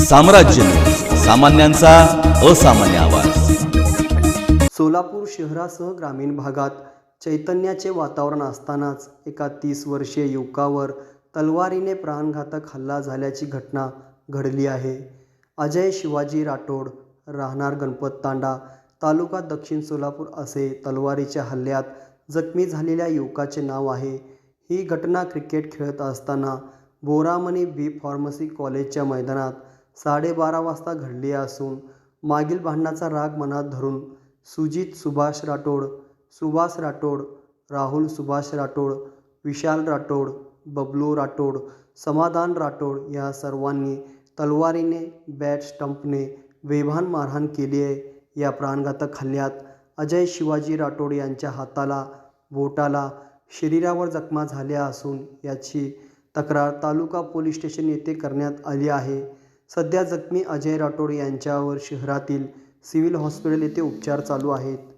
साम्राज्य, सामान्यांचा असामान्य आवाज। सोलापूर शहरासह ग्रामीण भागात चैतन्याचे वातावरण असतानाच एका 30 वर्षीय युवकावर तलवारीने प्राणघातक हल्ला झाल्याची घटना घडली आहे। अजय शिवाजी राठोड, राहणार गणपत तांडा, तालुका दक्षिण सोलापूर असे तलवारीच्या हल्ल्यात जखमी झालेल्या युवकाचे नाव आहे। ही घटना क्रिकेट खेळत असताना बोरामणी बी फार्मसी कॉलेजच्या मैदानात 12:30 वाजता घडली असून मागील भांडणाचा राग मनात धरून सुजित सुभाष राठोड, सुभाष राठोड, राहुल सुभाष राठोड, विशाल राठोड, बबलू राठोड, समाधान राठोड या सर्वांनी तलवारीने, बॅट स्टंपने बेभान मारहाण केली आहे। या प्राणघातक हल्ल्यात अजय शिवाजी राठोड यांच्या हाताला, बोटाला, शरीरावर जखमा झाल्या असून याची तक्रार तालुका पोलीस स्टेशन येथे करण्यात आली आहे। सध्या जखमी अजय राठोड यांच्यावर शहरातील सिव्हिल हॉस्पिटल येथे उपचार चालू आहेत।